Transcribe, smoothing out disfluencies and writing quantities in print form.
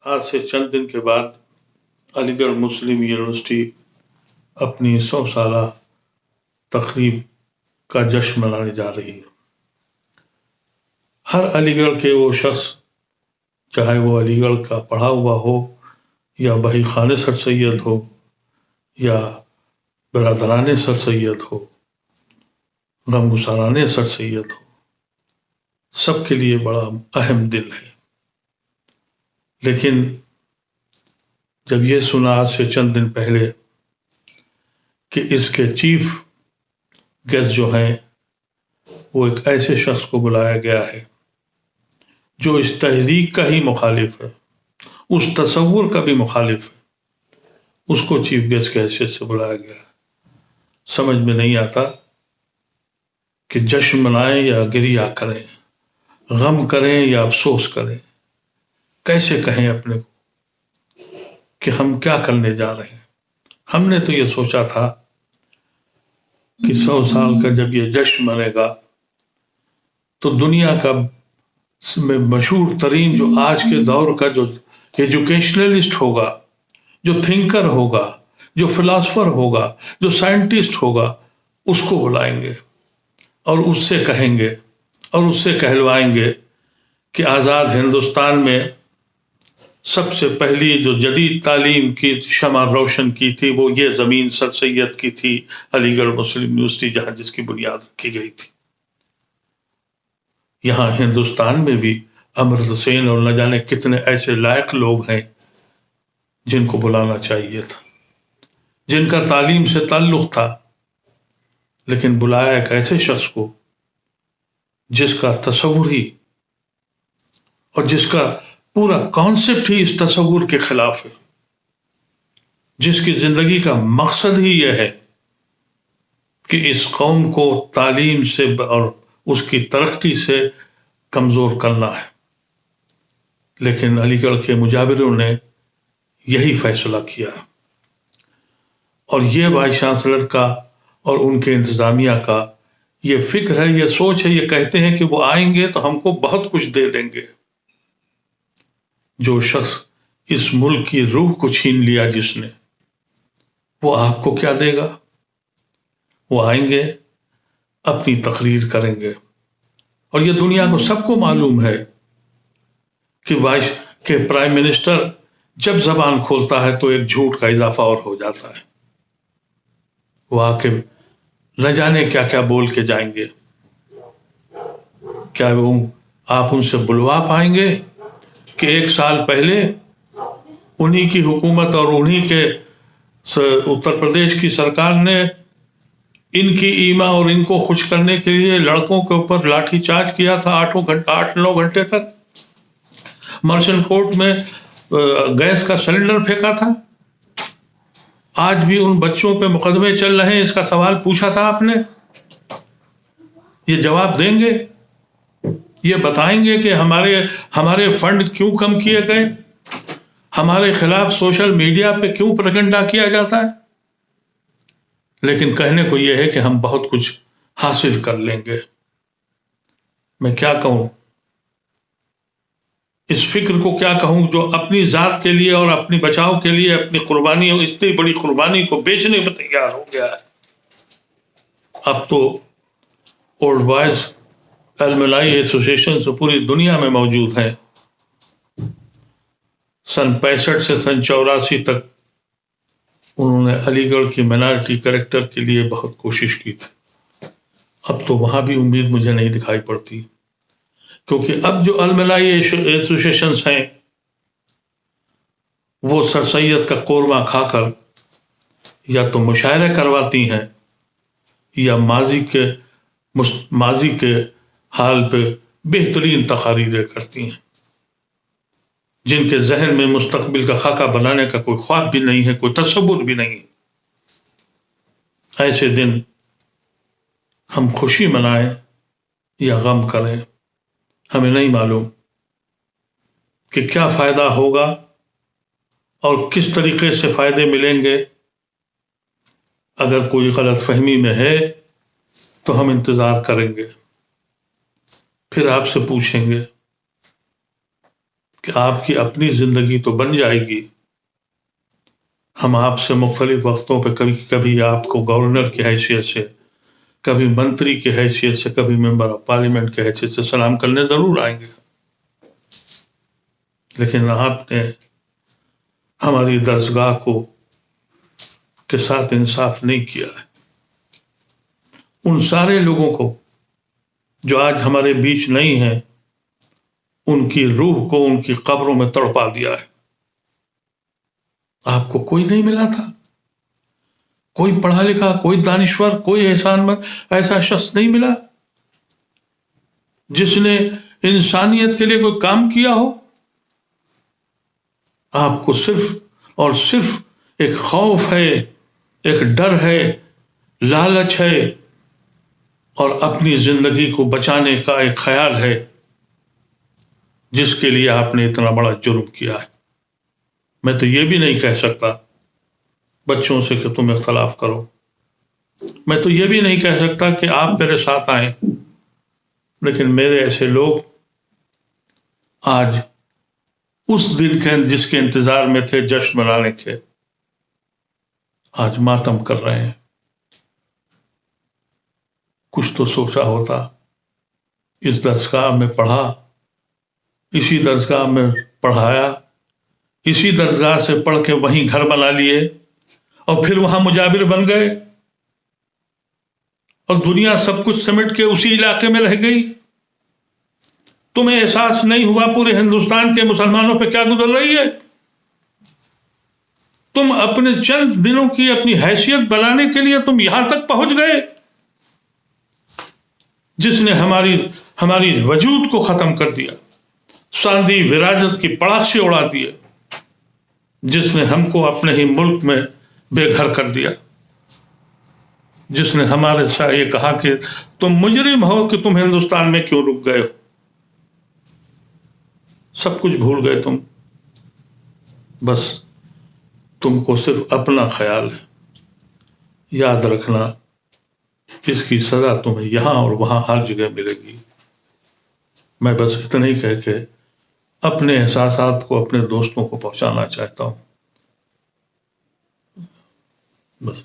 आज से चंद दिन के बाद अलीगढ़ मुस्लिम यूनिवर्सिटी अपनी 100 साला तकरीब का जश्न मनाने जा रही है। हर अलीगढ़ के वो शख्स, चाहे वो अलीगढ़ का पढ़ा हुआ हो या बही खाने सर सैयद हो या बरादराने सर सैयद हो, गमगुसाराने सर सैयद हो, सबके लिए बड़ा अहम दिन है। लेकिन जब ये सुना आज से चंद दिन पहले कि इसके चीफ गेस्ट जो हैं वो एक ऐसे शख्स को बुलाया गया है जो इस तहरीक का ही मुखालिफ है, उस तसव्वुर का भी मुखालिफ है, उसको चीफ गेस्ट के हैसियत से बुलाया गया, समझ में नहीं आता कि जश्न मनाएं या गिरिया करें, गम करें या अफसोस करें, कैसे कहें अपने को कि हम क्या करने जा रहे हैं। हमने तो ये सोचा था कि 100 साल का जब ये जश्न मनेगा तो दुनिया का मशहूर तरीन जो आज के दौर का जो एजुकेशनलिस्ट होगा, जो थिंकर होगा, जो फिलासफर होगा, जो साइंटिस्ट होगा, उसको बुलाएंगे और उससे कहेंगे और उससे कहलवाएंगे कि आज़ाद हिंदुस्तान में सबसे पहली जो जदीद तालीम की शमा रोशन की थी वो ये ज़मीन सर सैयद की थी, अलीगढ़ मुस्लिम यूनिवर्सिटी, जहाँ जिसकी बुनियाद रखी गई थी। यहाँ हिंदुस्तान में भी अमर्त्य सेन और न जाने कितने ऐसे लायक लोग हैं जिनको बुलाना चाहिए था, जिनका तालीम से ताल्लुक था, लेकिन बुलाया एक ऐसे शख्स को जिसका तसव्वुर ही और जिसका पूरा कॉन्सेप्ट ही इस तसव्वुर के खिलाफ है, जिसकी जिंदगी का मकसद ही यह है कि इस कौम को तालीम से और उसकी तरक्की से कमजोर करना है। लेकिन अलीगढ़ के मुजाबिरों ने यही फैसला किया और ये वाइस चांसलर का और उनके इंतजामिया का ये फिक्र है, ये सोच है, ये कहते हैं कि वो आएंगे तो हमको बहुत कुछ दे देंगे। जो शख्स इस मुल्क की रूह को छीन लिया जिसने, वो आपको क्या देगा? वो आएंगे, अपनी तकरीर करेंगे और ये दुनिया को सबको मालूम है कि प्राइम मिनिस्टर जब जबान खोलता है तो एक झूठ का इजाफा और हो जाता है। वो आके न जाने क्या क्या बोल के जाएंगे। क्या वो आप उनसे बुलवा पाएंगे कि 1 साल पहले उन्हीं की हुकूमत और उन्हीं के उत्तर प्रदेश की सरकार ने इनकी ईमा और इनको खुश करने के लिए लड़कों के ऊपर लाठीचार्ज किया था 8-9 घंटे तक, मर्चेंट कोर्ट में गैस का सिलेंडर फेंका था। आज भी उन बच्चों पे मुकदमे चल रहे हैं, इसका सवाल पूछा था आपने? ये जवाब देंगे? ये बताएंगे कि हमारे फंड क्यों कम किए गए, हमारे खिलाफ सोशल मीडिया पे क्यों प्रोपेगेंडा किया जाता है? लेकिन कहने को यह है कि हम बहुत कुछ हासिल कर लेंगे। मैं क्या कहूं, इस फिक्र को क्या कहूं जो अपनी जात के लिए और अपनी बचाव के लिए अपनी कुर्बानी, इतनी बड़ी कुर्बानी को बेचने पर तैयार हो गया है। अब तो ओल्ड बॉयज अलमलाई एसोसिएशन से पूरी दुनिया में मौजूद हैं। सन 65 से सन 84 तक उन्होंने अलीगढ़ की माइनॉरिटी कैरेक्टर के लिए बहुत कोशिश की थी। अब तो वहां भी उम्मीद मुझे नहीं दिखाई पड़ती, क्योंकि अब जो अलमलाई एसोसिएशंस हैं वो सर सैयद का कोरमा खाकर या तो मुशायरे करवाती हैं या माजी के हाल पे बेहतरीन तकारीरें करती हैं, जिनके जहन में मुस्तकबिल का खाका बनाने का कोई ख्वाब भी नहीं है, कोई तसव्वुर भी नहीं। ऐसे दिन हम खुशी मनाएं या गम करें, हमें नहीं मालूम कि क्या फायदा होगा और किस तरीके से फायदे मिलेंगे। अगर कोई गलत फहमी में है तो हम इंतजार करेंगे, फिर आपसे पूछेंगे کہ آپ کی اپنی زندگی تو بن جائے گی، ہم آپ سے مختلف وقتوں پہ کبھی آپ کو گورنر کی حیثیت سے، کبھی منتری کی حیثیت سے، کبھی ممبر آف پارلیمنٹ کی حیثیت سے سلام کرنے ضرور آئیں گے، لیکن آپ نے ہماری درسگاہ کے ساتھ انصاف نہیں کیا ہے۔ ان سارے لوگوں کو جو آج ہمارے بیچ نہیں ہیں، ان کی روح کو ان کی قبروں میں تڑپا دیا ہے۔ آپ کو کوئی نہیں ملا تھا، کوئی پڑھا لکھا، کوئی دانشور، کوئی احسان مند ایسا شخص نہیں ملا جس نے انسانیت کے لیے کوئی کام کیا ہو۔ آپ کو صرف اور صرف ایک خوف ہے، ایک ڈر ہے، لالچ ہے، اور اپنی زندگی کو بچانے کا ایک خیال ہے، جس کے لیے آپ نے اتنا بڑا جرم کیا ہے۔ میں تو یہ بھی نہیں کہہ سکتا بچوں سے کہ تم اختلاف کرو، میں تو یہ بھی نہیں کہہ سکتا کہ آپ میرے ساتھ آئیں، لیکن میرے ایسے لوگ آج اس دن کے جس کے انتظار میں تھے جشن منانے کے، آج ماتم کر رہے ہیں۔ کچھ تو سوچا ہوتا، اس درسگاہ میں پڑھا، اسی درسگاہ میں پڑھایا، اسی درسگاہ سے پڑھ کے وہیں گھر بنا لیے اور پھر وہاں مجاور بن گئے، اور دنیا سب کچھ سمٹ کے اسی علاقے میں رہ گئی۔ تمہیں احساس نہیں ہوا پورے ہندوستان کے مسلمانوں پہ کیا گزر رہی ہے؟ تم اپنے چند دنوں کی اپنی حیثیت بنانے کے لیے تم یہاں تک پہنچ گئے، جس نے ہماری وجود کو ختم کر دیا، ساندھی وراثت کی پڑاخیں اڑا دیے، جس نے ہم کو اپنے ہی ملک میں بے گھر کر دیا، جس نے ہمارے ساتھ یہ کہا کہ تم مجرم ہو کہ تم ہندوستان میں کیوں رک گئے ہو۔ سب کچھ بھول گئے تم، بس تم کو صرف اپنا خیال ہے۔ یاد رکھنا، اس کی سزا تمہیں یہاں اور وہاں ہر جگہ ملے گی۔ میں بس اتنا ہی کہہ کے اپنے احساسات کو اپنے دوستوں کو پہنچانا چاہتا ہوں، بس۔